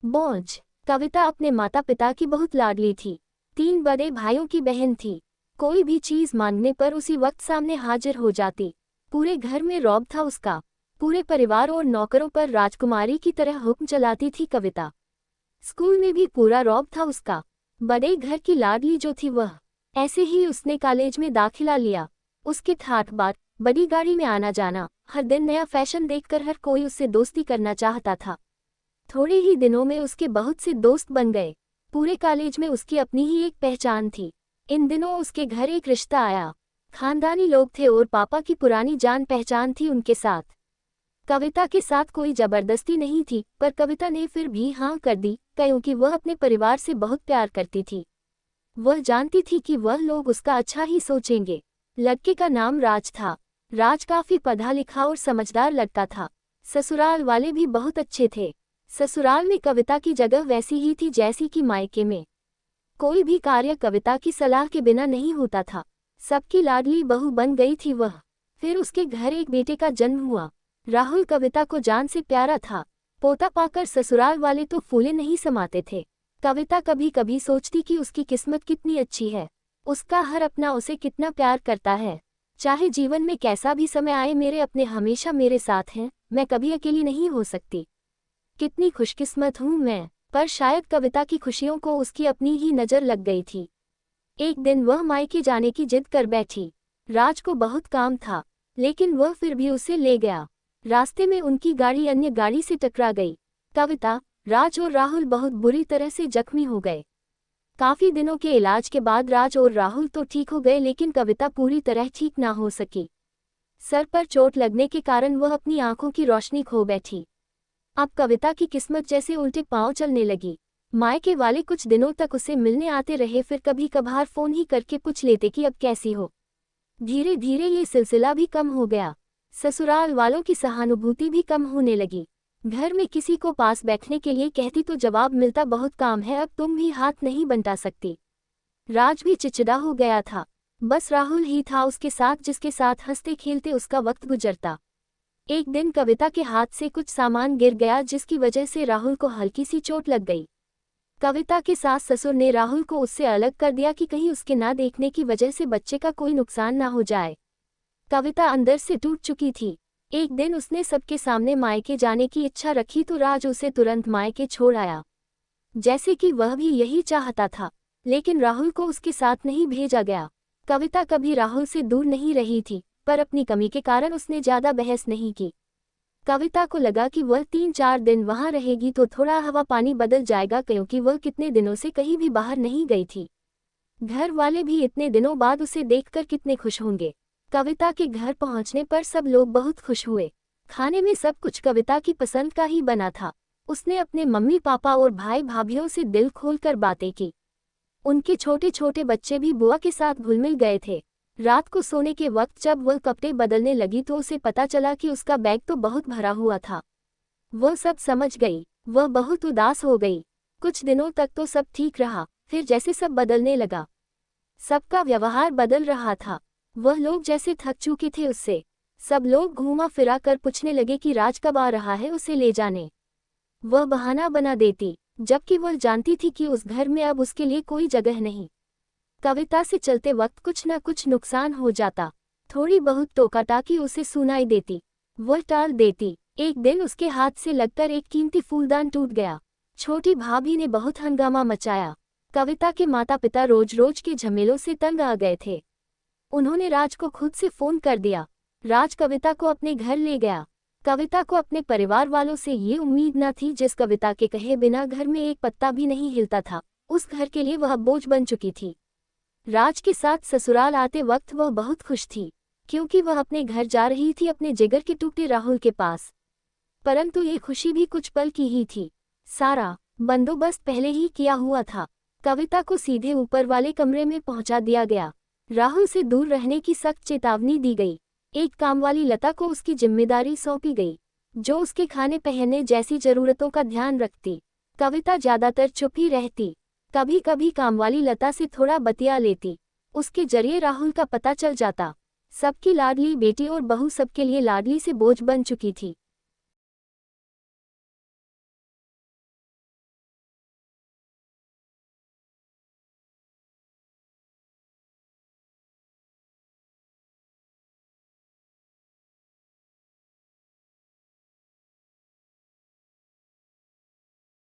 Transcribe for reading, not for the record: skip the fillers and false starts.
बोझ। कविता अपने माता पिता की बहुत लाडली थी। 3 बड़े भाइयों की बहन थी। कोई भी चीज मांगने पर उसी वक्त सामने हाजिर हो जाती। पूरे घर में रौब था उसका। पूरे परिवार और नौकरों पर राजकुमारी की तरह हुक्म चलाती थी कविता। स्कूल में भी पूरा रौब था उसका। बड़े घर की लाडली जो थी वह। ऐसे ही उसने कॉलेज में दाखिला लिया। उसके ठाठ बाट, बड़ी गाड़ी में आना जाना, हर दिन नया फैशन देखकर हर कोई उससे दोस्ती करना चाहता था। थोड़े ही दिनों में उसके बहुत से दोस्त बन गए। पूरे कॉलेज में उसकी अपनी ही एक पहचान थी। इन दिनों उसके घर एक रिश्ता आया। खानदानी लोग थे और पापा की पुरानी जान पहचान थी उनके साथ। कविता के साथ कोई जबरदस्ती नहीं थी, पर कविता ने फिर भी हाँ कर दी, क्योंकि वह अपने परिवार से बहुत प्यार करती थी। वह जानती थी कि वह लोग उसका अच्छा ही सोचेंगे। लड़के का नाम राज था। राज काफी पढ़ा लिखा और समझदार लड़का था। ससुराल वाले भी बहुत अच्छे थे। ससुराल में कविता की जगह वैसी ही थी जैसी कि मायके में। कोई भी कार्य कविता की सलाह के बिना नहीं होता था। सबकी लाडली बहू बन गई थी वह। फिर उसके घर एक बेटे का जन्म हुआ। राहुल कविता को जान से प्यारा था। पोता पाकर ससुराल वाले तो फूले नहीं समाते थे। कविता कभी कभी सोचती कि उसकी किस्मत कितनी अच्छी है। उसका हर अपना उसे कितना प्यार करता है। चाहे जीवन में कैसा भी समय आए, मेरे अपने हमेशा मेरे साथ हैं, मैं कभी अकेली नहीं हो सकती। कितनी खुशकिस्मत हूँ मैं। पर शायद कविता की खुशियों को उसकी अपनी ही नज़र लग गई थी। एक दिन वह मायके जाने की जिद कर बैठी। राज को बहुत काम था, लेकिन वह फिर भी उसे ले गया। रास्ते में उनकी गाड़ी अन्य गाड़ी से टकरा गई। कविता, राज और राहुल बहुत बुरी तरह से जख्मी हो गए। काफी दिनों के इलाज के बाद राज और राहुल तो ठीक हो गए, लेकिन कविता पूरी तरह ठीक ना हो सकी। सर पर चोट लगने के कारण वह अपनी आंखों की रोशनी खो बैठी। अब कविता की किस्मत जैसे उल्टे पांव चलने लगी। मायके वाले कुछ दिनों तक उसे मिलने आते रहे, फिर कभी कभार फोन ही करके पूछ लेते कि अब कैसी हो। धीरे धीरे ये सिलसिला भी कम हो गया। ससुराल वालों की सहानुभूति भी कम होने लगी। घर में किसी को पास बैठने के लिए कहती तो जवाब मिलता, बहुत काम है, अब तुम भी हाथ नहीं बंटा सकती। राज भी चिचिड़ा हो गया था। बस राहुल ही था उसके साथ, जिसके साथ हंसते खेलते उसका वक्त गुजरता। एक दिन कविता के हाथ से कुछ सामान गिर गया, जिसकी वजह से राहुल को हल्की सी चोट लग गई। कविता के सास ससुर ने राहुल को उससे अलग कर दिया कि कहीं उसके ना देखने की वजह से बच्चे का कोई नुकसान ना हो जाए। कविता अंदर से टूट चुकी थी। एक दिन उसने सबके सामने मायके जाने की इच्छा रखी तो राज उसे तुरंत मायके छोड़ आया, जैसे कि वह भी यही चाहता था। लेकिन राहुल को उसके साथ नहीं भेजा गया। कविता कभी राहुल से दूर नहीं रही थी, पर अपनी कमी के कारण उसने ज्यादा बहस नहीं की। कविता को लगा कि वह 3-4 दिन वहां रहेगी तो थोड़ा हवा पानी बदल जाएगा, क्योंकि वह कितने दिनों से कहीं भी बाहर नहीं गई थी। घर वाले भी इतने दिनों बाद उसे देखकर कितने खुश होंगे। कविता के घर पहुंचने पर सब लोग बहुत खुश हुए। खाने में सब कुछ कविता की पसंद का ही बना था। उसने अपने मम्मी पापा और भाई भाभीयों से दिल खोलकर बातें की। उनके छोटे छोटे बच्चे भी बुआ के साथ घुल मिल गए थे। रात को सोने के वक्त जब वह कपड़े बदलने लगी तो उसे पता चला कि उसका बैग तो बहुत भरा हुआ था। वह सब समझ गई। वह बहुत उदास हो गई। कुछ दिनों तक तो सब ठीक रहा, फिर जैसे सब बदलने लगा। सबका व्यवहार बदल रहा था। वह लोग जैसे थक चुके थे उससे। सब लोग घूमा फिरा कर पूछने लगे कि राज कब आ रहा है उसे ले जाने। वह बहाना बना देती, जबकि वह जानती थी कि उस घर में अब उसके लिए कोई जगह नहीं। कविता से चलते वक्त कुछ न कुछ नुकसान हो जाता। थोड़ी बहुत टोकाटाकी उसे सुनाई देती, वह टाल देती। एक दिन उसके हाथ से लगकर एक कीमती फूलदान टूट गया। छोटी भाभी ने बहुत हंगामा मचाया। कविता के माता पिता रोज रोज के झमेलों से तंग आ गए थे। उन्होंने राज को खुद से फोन कर दिया। राज कविता को अपने घर ले गया। कविता को अपने परिवार वालों से ये उम्मीद न थी, जिस कविता के कहे बिना घर में एक पत्ता भी नहीं हिलता था, उस घर के लिए वह बोझ बन चुकी थी। राज के साथ ससुराल आते वक्त वह बहुत खुश थी, क्योंकि वह अपने घर जा रही थी, अपने जिगर के टुकड़े राहुल के पास। परंतु ये खुशी भी कुछ पल की ही थी। सारा बंदोबस्त पहले ही किया हुआ था। कविता को सीधे ऊपर वाले कमरे में पहुंचा दिया गया। राहुल से दूर रहने की सख्त चेतावनी दी गई। एक कामवाली लता को उसकी जिम्मेदारी सौंपी गई, जो उसके खाने पहनने जैसी जरूरतों का ध्यान रखती। कविता ज्यादातर चुप ही रहती। कभी कभी कामवाली लता से थोड़ा बतिया लेती। उसके जरिए राहुल का पता चल जाता। सबकी लाडली बेटी और बहू सबके लिए लाडली से बोझ बन चुकी थी।